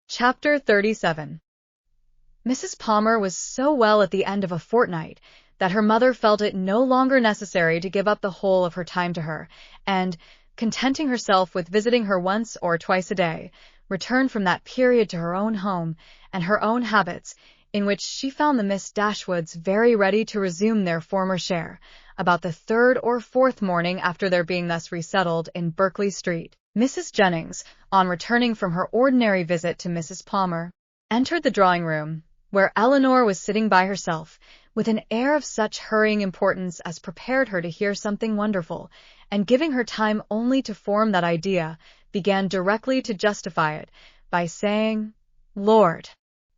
Chapter 37. Mrs. Palmer was so well at the end of a fortnight that her mother felt it no longer necessary to give up the whole of her time to her, and, contenting herself with visiting her once or twice a day, returned from that period to her own home and her own habits, in which she found the Miss Dashwoods very ready to resume their former share, about the third or fourth morning after their being thus resettled in Berkeley Street. Mrs. Jennings, on returning from her ordinary visit to Mrs. Palmer, entered the drawing-room, where Eleanor was sitting by herself, with an air of such hurrying importance as prepared her to hear something wonderful, and giving her time only to form that idea, began directly to justify it, by saying, "Lord,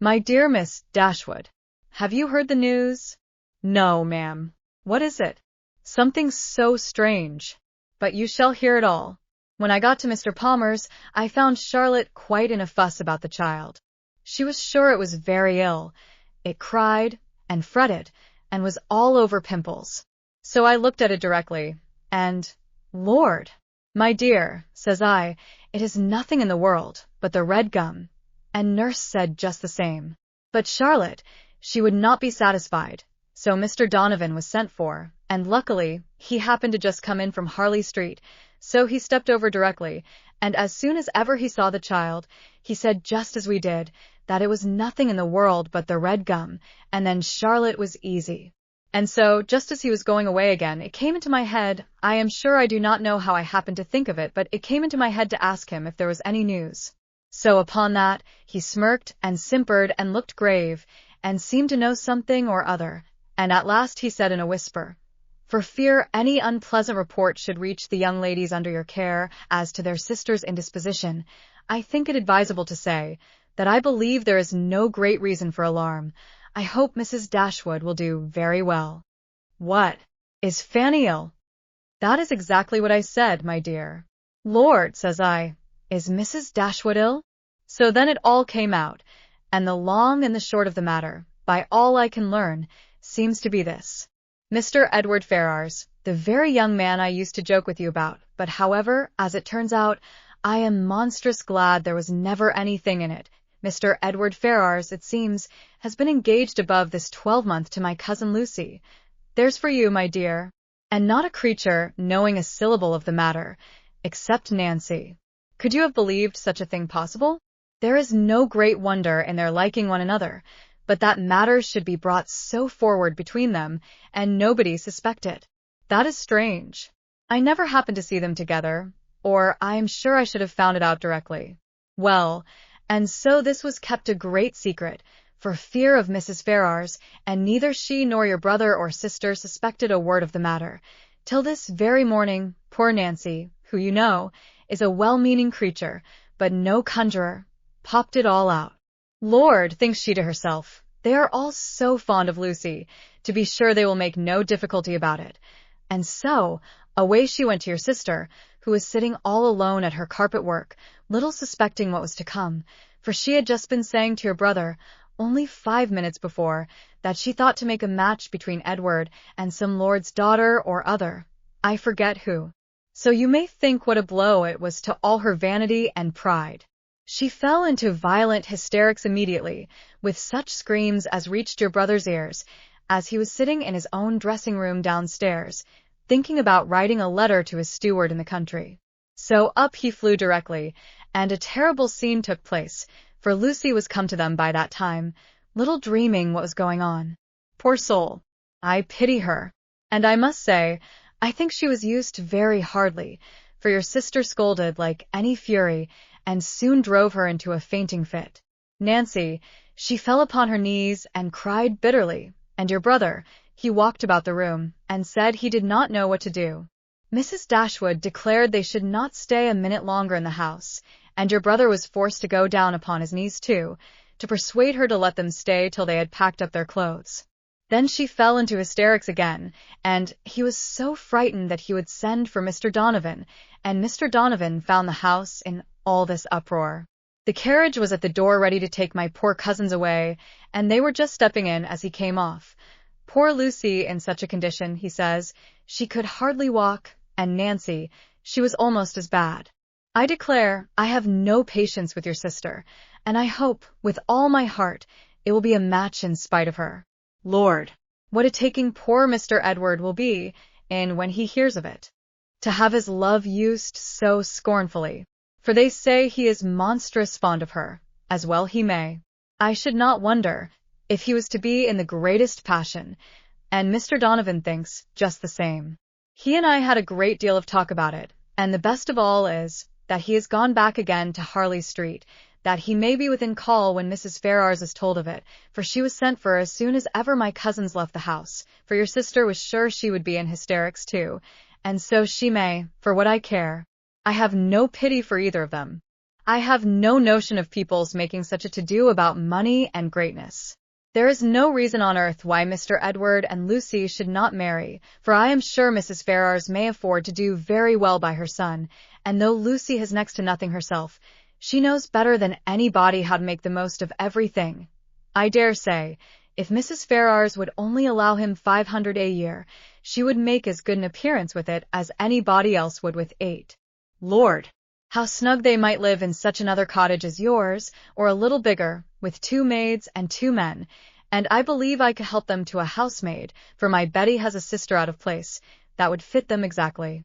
my dear Miss Dashwood, have you heard the news?" "No, ma'am." "What is it?" "Something so strange. But you shall hear it all. When I got to Mr. Palmer's, I found Charlotte quite in a fuss about the child. She was sure it was very ill. It cried, and fretted, and was all over pimples. So I looked at it directly, and, Lord! My dear, says I, it is nothing in the world but the red gum. And nurse said just the same. But Charlotte, she would not be satisfied, so Mr. Donovan was sent for, and luckily, he happened to just come in from Harley Street, so he stepped over directly, and as soon as ever he saw the child, he said just as we did, that it was nothing in the world but the red gum, and then Charlotte was easy. And so, just as he was going away again, it came into my head, I am sure I do not know how I happened to think of it, but it came into my head to ask him if there was any news. So upon that, he smirked and simpered and looked grave, and seemed to know something or other, and at last he said in a whisper, "For fear any unpleasant report should reach the young ladies under your care as to their sister's indisposition, I think it advisable to say that I believe there is no great reason for alarm. I hope Mrs. Dashwood will do very well." "What? Is Fanny ill?" "That is exactly what I said, my dear." "Lord," says I, "is Mrs. Dashwood ill?" So then it all came out, and the long and the short of the matter, by all I can learn, seems to be this. Mr. Edward Ferrars, the very young man I used to joke with you about, but however, as it turns out, I am monstrous glad there was never anything in it. Mr. Edward Ferrars, it seems, has been engaged above this 12-month to my cousin Lucy. There's for you, my dear. And not a creature knowing a syllable of the matter, except Nancy. Could you have believed such a thing possible? There is no great wonder in their liking one another, but that matters should be brought so forward between them, and nobody suspect it. That is strange. I never happened to see them together, or I am sure I should have found it out directly. Well, and so this was kept a great secret, for fear of Mrs. Ferrars, and neither she nor your brother or sister suspected a word of the matter, till this very morning, poor Nancy, who you know, is a well-meaning creature, but no conjurer, popped it all out. Lord, thinks she to herself, they are all so fond of Lucy, to be sure they will make no difficulty about it. And so, away she went to your sister, who was sitting all alone at her carpet work, little suspecting what was to come, for she had just been saying to your brother, only 5 minutes before, that she thought to make a match between Edward and some lord's daughter or other, I forget who. So you may think what a blow it was to all her vanity and pride. She fell into violent hysterics immediately, with such screams as reached your brother's ears, as he was sitting in his own dressing-room downstairs, thinking about writing a letter to his steward in the country. So up he flew directly, and a terrible scene took place, for Lucy was come to them by that time, little dreaming what was going on. Poor soul! I pity her. And I must say, I think she was used very hardly, for your sister scolded like any fury, and soon drove her into a fainting fit. Nancy, she fell upon her knees and cried bitterly, and your brother, he walked about the room, and said he did not know what to do. Mrs. Dashwood declared they should not stay a minute longer in the house, and your brother was forced to go down upon his knees too, to persuade her to let them stay till they had packed up their clothes. Then she fell into hysterics again, and he was so frightened that he would send for Mr. Donovan, and Mr. Donovan found the house in all this uproar. The carriage was at the door ready to take my poor cousins away, and they were just stepping in as he came off. Poor Lucy in such a condition, he says, she could hardly walk, and Nancy, she was almost as bad. I declare I have no patience with your sister, and I hope, with all my heart, it will be a match in spite of her. Lord, what a taking poor Mr. Edward will be in when he hears of it. To have his love used so scornfully, for they say he is monstrous fond of her, as well he may. I should not wonder if he was to be in the greatest passion, and Mr. Donovan thinks just the same. He and I had a great deal of talk about it, and the best of all is that he has gone back again to Harley Street, that he may be within call when Mrs. Ferrars is told of it, for she was sent for as soon as ever my cousins left the house, for your sister was sure she would be in hysterics too, and so she may, for what I care. I have no pity for either of them. I have no notion of people's making such a to-do about money and greatness. There is no reason on earth why Mr. Edward and Lucy should not marry, for I am sure Mrs. Ferrars may afford to do very well by her son, and though Lucy has next to nothing herself, she knows better than anybody how to make the most of everything. I dare say, if Mrs. Ferrars would only allow him 500 a year, she would make as good an appearance with it as anybody else would with 8. Lord, how snug they might live in such another cottage as yours, or a little bigger, with 2 maids and 2 men, and I believe I could help them to a housemaid, for my Betty has a sister out of place, that would fit them exactly.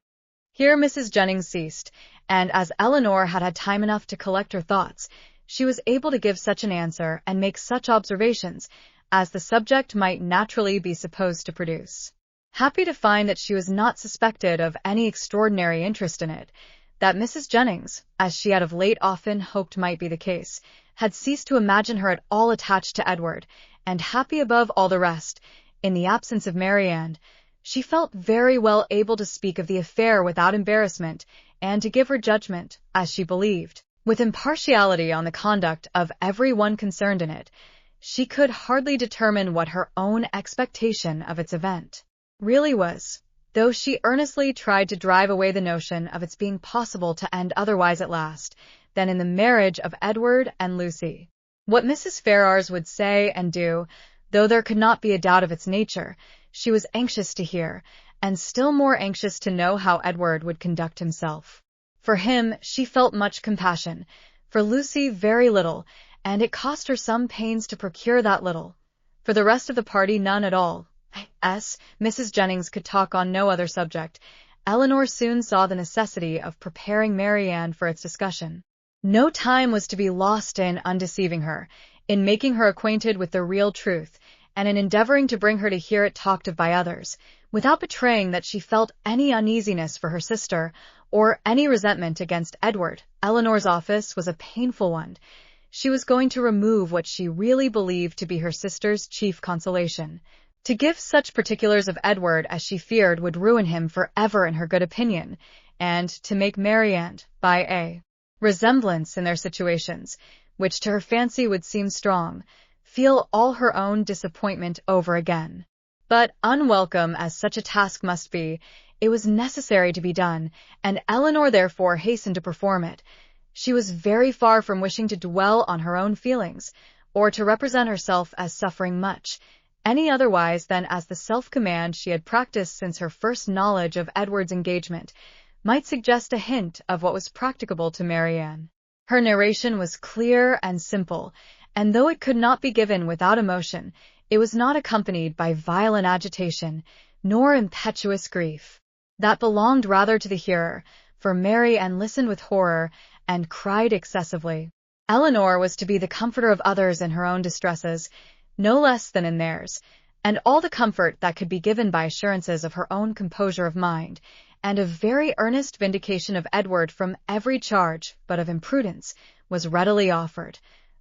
Here Mrs. Jennings ceased, and as Eleanor had had time enough to collect her thoughts, she was able to give such an answer and make such observations as the subject might naturally be supposed to produce. Happy to find that she was not suspected of any extraordinary interest in it, that Mrs. Jennings, as she had of late often hoped might be the case, had ceased to imagine her at all attached to Edward, and happy above all the rest, in the absence of Marianne, she felt very well able to speak of the affair without embarrassment, and to give her judgment, as she believed, with impartiality on the conduct of every one concerned in it. She could hardly determine what her own expectation of its event really was, though she earnestly tried to drive away the notion of its being possible to end otherwise at last than in the marriage of Edward and Lucy. What Mrs. Ferrars would say and do, though there could not be a doubt of its nature, she was anxious to hear, and still more anxious to know how Edward would conduct himself. For him she felt much compassion, for Lucy very little, and it cost her some pains to procure that little. For the rest of the party none at all. Mrs. Jennings could talk on no other subject. Eleanor soon saw the necessity of preparing Marianne for its discussion. No time was to be lost in undeceiving her, in making her acquainted with the real truth, and in endeavoring to bring her to hear it talked of by others, without betraying that she felt any uneasiness for her sister, or any resentment against Edward. Eleanor's office was a painful one. She was going to remove what she really believed to be her sister's chief consolation. To give such particulars of Edward as she feared would ruin him for ever in her good opinion, and to make Marianne, by a resemblance in their situations, which to her fancy would seem strong, feel all her own disappointment over again. But unwelcome as such a task must be, it was necessary to be done, and Eleanor therefore hastened to perform it. She was very far from wishing to dwell on her own feelings, or to represent herself as suffering much, any otherwise than as the self-command she had practiced since her first knowledge of Edward's engagement might suggest a hint of what was practicable to Marianne. Her narration was clear and simple, and though it could not be given without emotion, it was not accompanied by violent agitation, nor impetuous grief. That belonged rather to the hearer, for Marianne listened with horror, and cried excessively. Eleanor was to be the comforter of others in her own distresses, no less than in theirs, and all the comfort that could be given by assurances of her own composure of mind, and a very earnest vindication of Edward from every charge but of imprudence, was readily offered.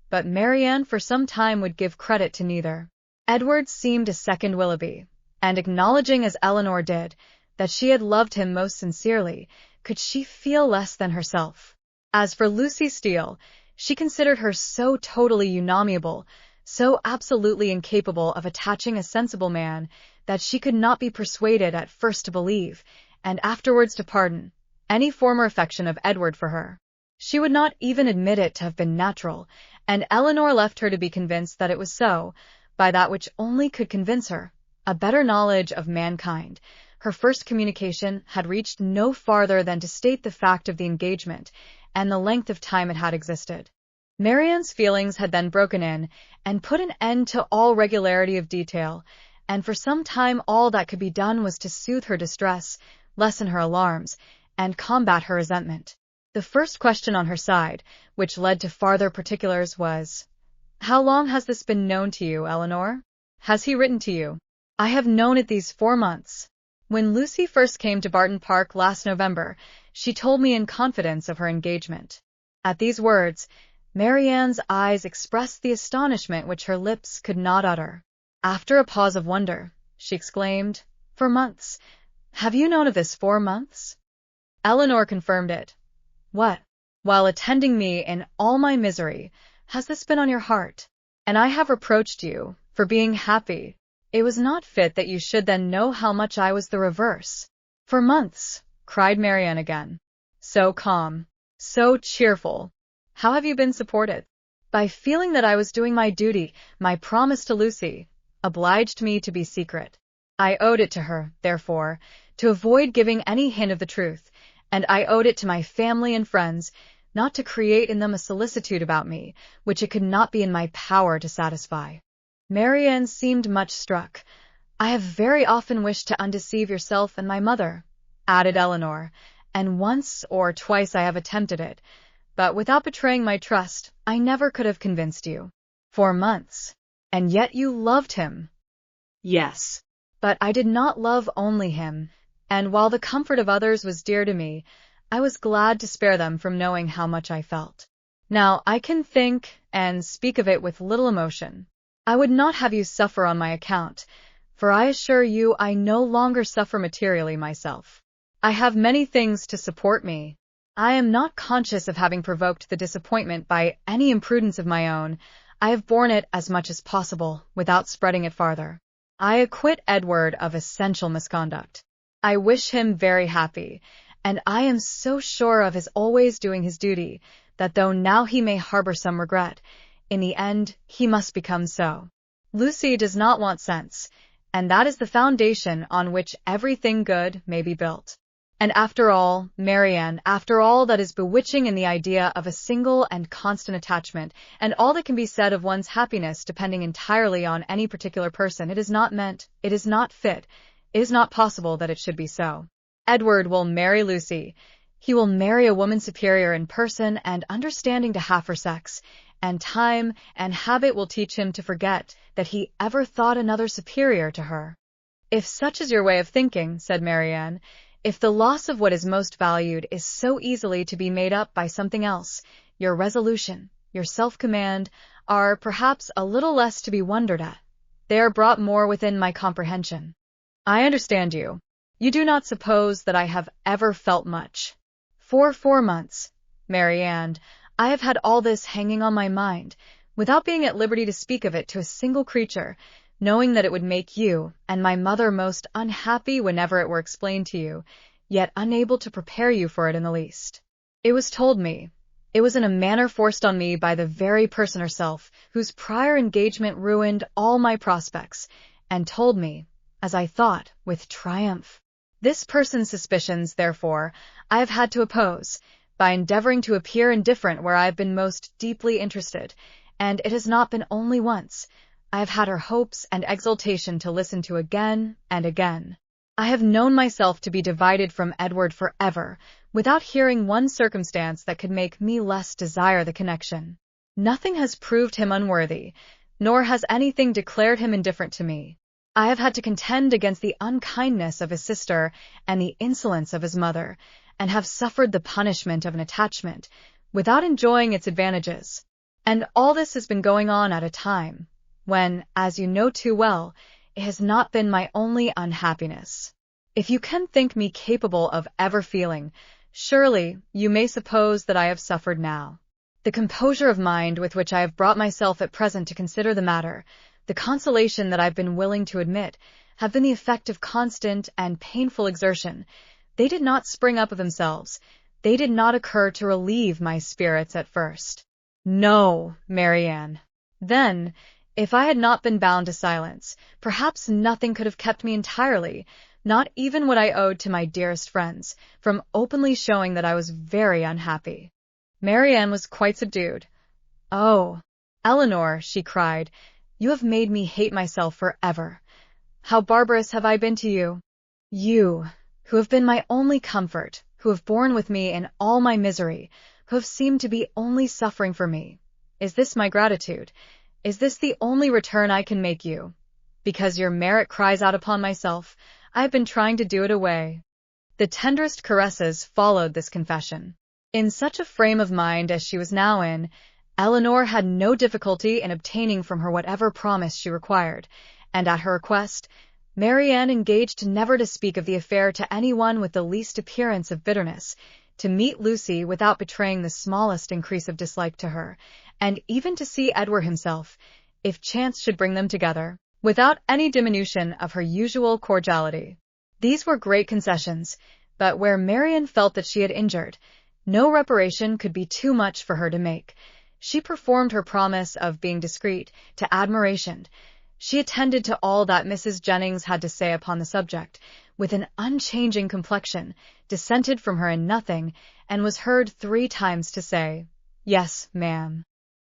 But Marianne for some time would give credit to neither. Edward seemed a second Willoughby, and acknowledging as Eleanor did, that she had loved him most sincerely, could she feel less than herself? As for Lucy Steele, she considered her so totally unamiable, so absolutely incapable of attaching a sensible man, that she could not be persuaded at first to believe, and afterwards to pardon, any former affection of Edward for her. She would not even admit it to have been natural, and Eleanor left her to be convinced that it was so, by that which only could convince her, a better knowledge of mankind, Her first communication had reached no farther than to state the fact of the engagement and the length of time it had existed. Marianne's feelings had then broken in and put an end to all regularity of detail, and for some time all that could be done was to soothe her distress, lessen her alarms, and combat her resentment. The first question on her side, which led to farther particulars, was, "How long has this been known to you, Eleanor? Has he written to you?" "I have known it these 4 months. When Lucy first came to Barton Park last November, she told me in confidence of her engagement." At these words, Marianne's eyes expressed the astonishment which her lips could not utter. After a pause of wonder, she exclaimed, "For months? Have you known of this 4 months?" Eleanor confirmed it. "What? While attending me in all my misery, has this been on your heart? And I have reproached you for being happy. It was not fit that you should then know how much I was the reverse." "For months," cried Marianne again. "So calm, so cheerful. How have you been supported?" "By feeling that I was doing my duty. My promise to Lucy obliged me to be secret. I owed it to her, therefore, to avoid giving any hint of the truth, and I owed it to my family and friends not to create in them a solicitude about me, which it could not be in my power to satisfy." Marianne seemed much struck. "I have very often wished to undeceive yourself and my mother," added Eleanor, "and once or twice I have attempted it, but without betraying my trust, I never could have convinced you." "4 months. And yet you loved him." "Yes. But I did not love only him, and while the comfort of others was dear to me, I was glad to spare them from knowing how much I felt. Now I can think and speak of it with little emotion. I would not have you suffer on my account, for I assure you I no longer suffer materially myself. I have many things to support me. I am not conscious of having provoked the disappointment by any imprudence of my own. I have borne it as much as possible, without spreading it farther. I acquit Edward of essential misconduct. I wish him very happy, and I am so sure of his always doing his duty, that though now he may harbor some regret, in the end he must become so. Lucy does not want sense, and that is the foundation on which everything good may be built. And after all, Marianne, after all that is bewitching in the idea of a single and constant attachment, and all that can be said of one's happiness depending entirely on any particular person, it is not meant, it is not fit, it is not possible that it should be so. Edward will marry Lucy. He will marry a woman superior in person and understanding to half her sex, and time and habit will teach him to forget that he ever thought another superior to her." "If such is your way of thinking," said Marianne, "if the loss of what is most valued is so easily to be made up by something else, your resolution, your self-command, are perhaps a little less to be wondered at. They are brought more within my comprehension. I understand you. You do not suppose that I have ever felt much. For 4 months, Marianne, I have had all this hanging on my mind, without being at liberty to speak of it to a single creature, knowing that it would make you and my mother most unhappy whenever it were explained to you, yet unable to prepare you for it in the least. It was told me, it was in a manner forced on me by the very person herself, whose prior engagement ruined all my prospects, and told me, as I thought, with triumph. This person's suspicions, therefore, I have had to oppose, by endeavoring to appear indifferent where I have been most deeply interested, and it has not been only once. I have had her hopes and exultation to listen to again and again. I have known myself to be divided from Edward forever, without hearing one circumstance that could make me less desire the connection. Nothing has proved him unworthy, nor has anything declared him indifferent to me. I have had to contend against the unkindness of his sister and the insolence of his mother, and have suffered the punishment of an attachment, without enjoying its advantages. And all this has been going on at a time when, as you know too well, it has not been my only unhappiness. If you can think me capable of ever feeling, surely you may suppose that I have suffered now. The composure of mind with which I have brought myself at present to consider the matter, the consolation that I've been willing to admit, have been the effect of constant and painful exertion. They did not spring up of themselves. They did not occur to relieve my spirits at first. No, Marianne. Then, if I had not been bound to silence, perhaps nothing could have kept me entirely, not even what I owed to my dearest friends, from openly showing that I was very unhappy. Marianne was quite subdued. "Oh, Eleanor," she cried, "you have made me hate myself forever. How barbarous have I been to you? You, who have been my only comfort, who have borne with me in all my misery, who have seemed to be only suffering for me. Is this my gratitude? Is this the only return I can make you? Because your merit cries out upon myself, I have been trying to do it away." The tenderest caresses followed this confession. In such a frame of mind as she was now in, Eleanor had no difficulty in obtaining from her whatever promise she required, and at her request, Marianne engaged never to speak of the affair to anyone with the least appearance of bitterness, to meet Lucy without betraying the smallest increase of dislike to her, and even to see Edward himself, if chance should bring them together, without any diminution of her usual cordiality. These were great concessions, but where Marianne felt that she had injured, no reparation could be too much for her to make. She performed her promise of being discreet to admiration. She attended to all that Mrs. Jennings had to say upon the subject, with an unchanging complexion, dissented from her in nothing, and was heard 3 times to say, "Yes, ma'am."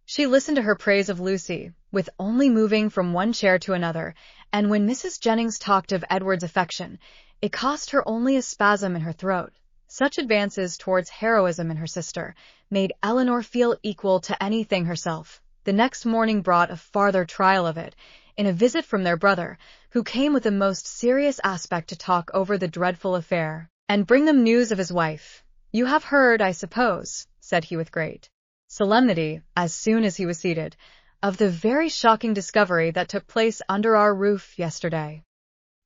She listened to her praise of Lucy, with only moving from one chair to another, and when Mrs. Jennings talked of Edward's affection, it cost her only a spasm in her throat. Such advances towards heroism in her sister made Eleanor feel equal to anything herself. The next morning brought a farther trial of it, in a visit from their brother, who came with a most serious aspect to talk over the dreadful affair, and bring them news of his wife. "You have heard, I suppose," said he with great solemnity, as soon as he was seated, "of the very shocking discovery that took place under our roof yesterday."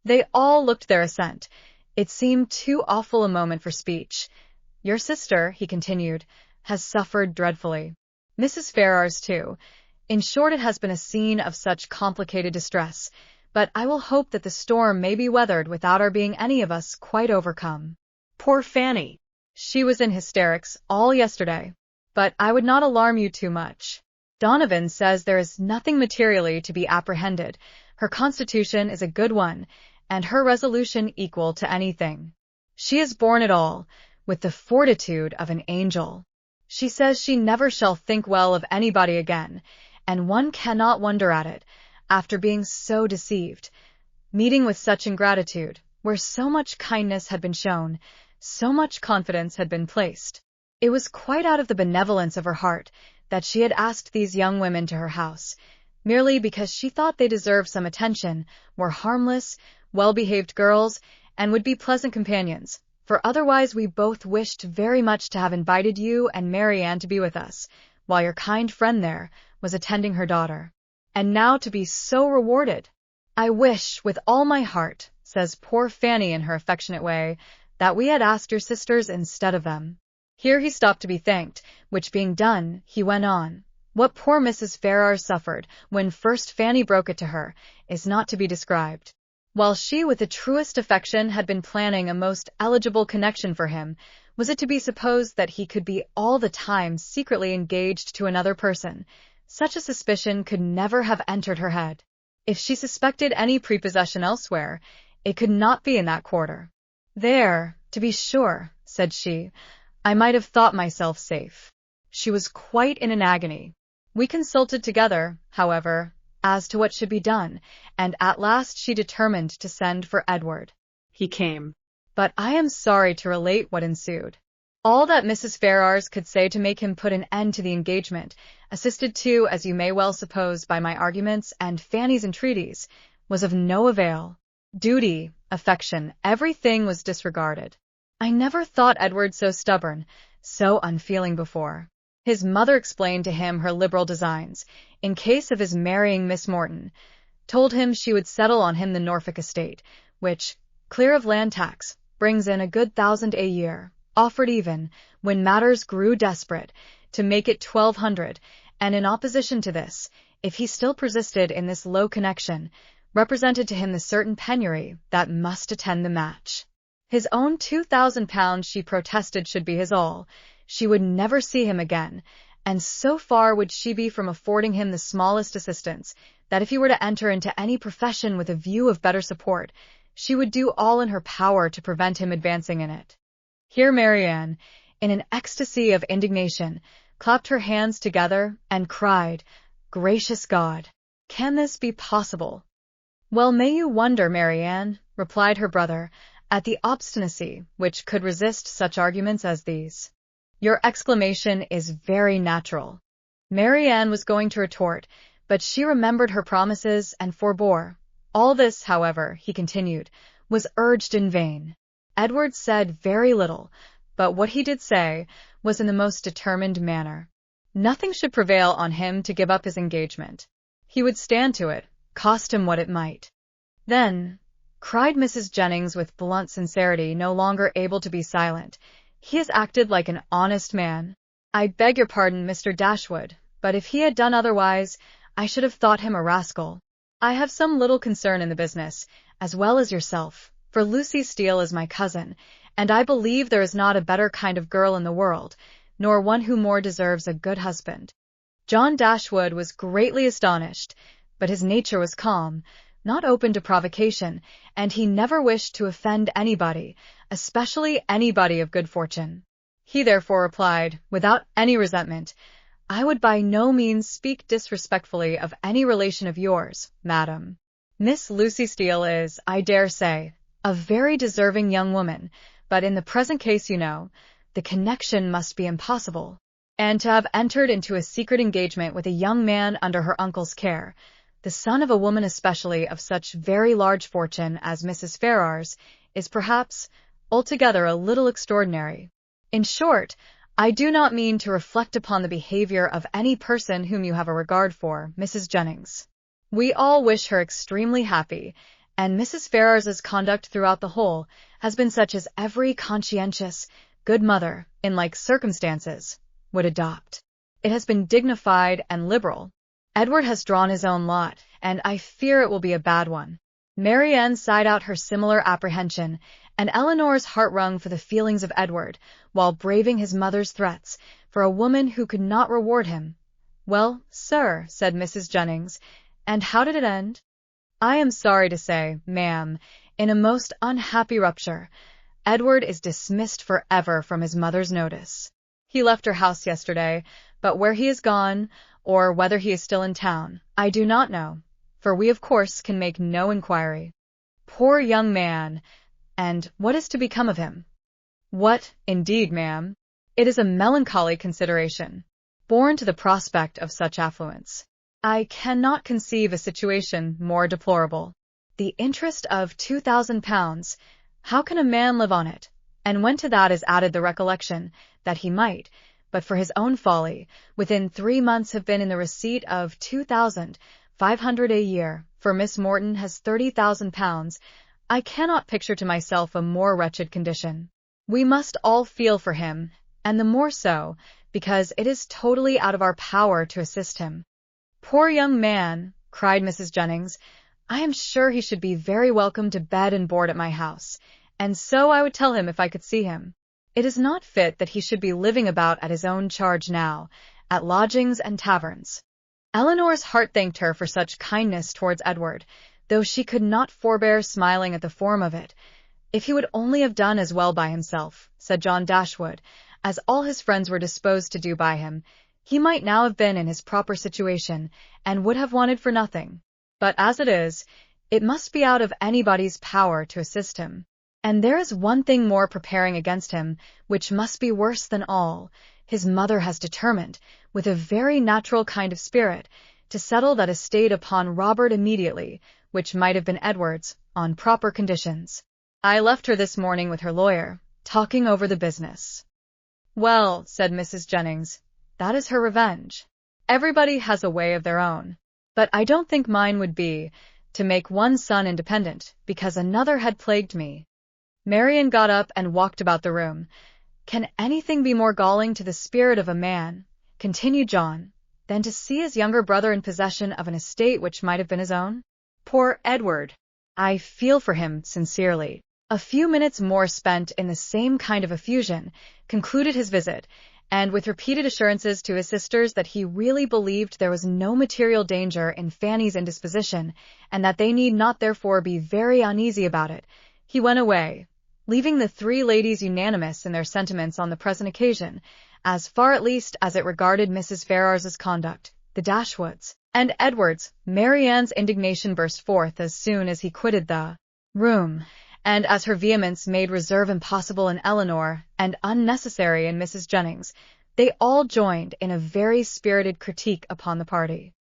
They all looked their assent. It seemed too awful a moment for speech. "Your sister," he continued, "has suffered dreadfully. Mrs. Ferrars, too. In short, it has been a scene of such complicated distress, but I will hope that the storm may be weathered without our being any of us quite overcome. Poor Fanny! She was in hysterics all yesterday. But I would not alarm you too much. Donovan says there is nothing materially to be apprehended. Her constitution is a good one, and her resolution equal to anything. She has borne it all, with the fortitude of an angel. She says she never shall think well of anybody again, and one cannot wonder at it, after being so deceived. Meeting with such ingratitude, where so much kindness had been shown, so much confidence had been placed. It was quite out of the benevolence of her heart that she had asked these young women to her house, merely because she thought they deserved some attention, were harmless, well-behaved girls, and would be pleasant companions, for otherwise we both wished very much to have invited you and Marianne to be with us, while your kind friend there was attending her daughter. And now to be so rewarded! I wish, with all my heart, says poor Fanny in her affectionate way, that we had asked your sisters instead of them." Here he stopped to be thanked, which being done, he went on. What poor Mrs. Ferrars suffered, when first Fanny broke it to her, is not to be described. While she with the truest affection had been planning a most eligible connection for him, was it to be supposed that he could be all the time secretly engaged to another person? Such a suspicion could never have entered her head. If she suspected any prepossession elsewhere, it could not be in that quarter. "There, to be sure," said she, "I might have thought myself safe." She was quite in an agony. We consulted together, however, as to what should be done, and at last she determined to send for Edward. He came. But I am sorry to relate what ensued. All that Mrs. Ferrars could say to make him put an end to the engagement, assisted too, as you may well suppose, by my arguments and Fanny's entreaties, was of no avail. Duty, affection, everything was disregarded. I never thought Edward so stubborn, so unfeeling before. His mother explained to him her liberal designs, in case of his marrying Miss Morton, told him she would settle on him the Norfolk estate, which, clear of land tax, brings in a good 1,000 a year, offered even, when matters grew desperate, to make it 1,200, and in opposition to this, if he still persisted in this low connection, represented to him the certain penury that must attend the match. His own £2,000 she protested should be his all. She would never see him again, and so far would she be from affording him the smallest assistance, that if he were to enter into any profession with a view of better support, she would do all in her power to prevent him advancing in it. Here Marianne, in an ecstasy of indignation, clapped her hands together and cried, "Gracious God! Can this be possible?" "Well may you wonder, Marianne," replied her brother, "at the obstinacy which could resist such arguments as these. Your exclamation is very natural." Marianne was going to retort, but she remembered her promises and forbore. All this, however, he continued, was urged in vain. Edward said very little, but what he did say was in the most determined manner. Nothing should prevail on him to give up his engagement. He would stand to it, cost him what it might. "Then," cried Mrs. Jennings with blunt sincerity, no longer able to be silent, "he has acted like an honest man. I beg your pardon, Mr. Dashwood, but if he had done otherwise, I should have thought him a rascal. I have some little concern in the business, as well as yourself, for Lucy Steele is my cousin, and I believe there is not a better kind of girl in the world, nor one who more deserves a good husband." John Dashwood was greatly astonished, but his nature was calm, not open to provocation, and he never wished to offend anybody, especially anybody of good fortune. He therefore replied, without any resentment, "I would by no means speak disrespectfully of any relation of yours, madam. Miss Lucy Steele is, I dare say, a very deserving young woman, but in the present case, you know, the connection must be impossible. And to have entered into a secret engagement with a young man under her uncle's care, the son of a woman especially of such very large fortune as Mrs. Ferrars, is perhaps altogether a little extraordinary. In short, I do not mean to reflect upon the behavior of any person whom you have a regard for, Mrs. Jennings. We all wish her extremely happy, and Mrs. Ferrars's conduct throughout the whole has been such as every conscientious, good mother, in like circumstances, would adopt. It has been dignified and liberal. Edward has drawn his own lot, and I fear it will be a bad one." Marianne sighed out her similar apprehension, and Eleanor's heart wrung for the feelings of Edward, while braving his mother's threats, for a woman who could not reward him. "Well, sir," said Mrs. Jennings, "and how did it end?" "I am sorry to say, ma'am, in a most unhappy rupture. Edward is dismissed forever from his mother's notice. He left her house yesterday, but where he is gone, or whether he is still in town, I do not know, for we of course can make no inquiry." "Poor young man! And what is to become of him?" "What, indeed, ma'am? It is a melancholy consideration, born to the prospect of such affluence. I cannot conceive a situation more deplorable. The interest of £2,000, how can a man live on it? And when to that is added the recollection that he might, but for his own folly, within 3 months have been in the receipt of £2,500 a year, for Miss Morton has £30,000, I cannot picture to myself a more wretched condition. We must all feel for him, and the more so, because it is totally out of our power to assist him." "Poor young man!" cried Mrs. Jennings. "I am sure he should be very welcome to bed and board at my house, and so I would tell him if I could see him. It is not fit that he should be living about at his own charge now, at lodgings and taverns." Eleanor's heart thanked her for such kindness towards Edward, though she could not forbear smiling at the form of it. "If he would only have done as well by himself," said John Dashwood, "as all his friends were disposed to do by him, he might now have been in his proper situation, and would have wanted for nothing. But as it is, it must be out of anybody's power to assist him. And there is one thing more preparing against him, which must be worse than all. His mother has determined, with a very natural kind of spirit, to settle that estate upon Robert immediately, which might have been Edward's, on proper conditions. I left her this morning with her lawyer, talking over the business." "Well," said Mrs. Jennings, "that is her revenge. Everybody has a way of their own. But I don't think mine would be to make one son independent, because another had plagued me." Marian got up and walked about the room. "Can anything be more galling to the spirit of a man," continued John, "than to see his younger brother in possession of an estate which might have been his own? Poor Edward! I feel for him sincerely." A few minutes more spent in the same kind of effusion concluded his visit, and with repeated assurances to his sisters that he really believed there was no material danger in Fanny's indisposition, and that they need not therefore be very uneasy about it, he went away, leaving the three ladies unanimous in their sentiments on the present occasion, as far at least as it regarded Mrs. Ferrars's conduct. The Dashwoods and Edwards. Marianne's indignation burst forth as soon as he quitted the room, and as her vehemence made reserve impossible in Eleanor and unnecessary in Mrs. Jennings, they all joined in a very spirited critique upon the party.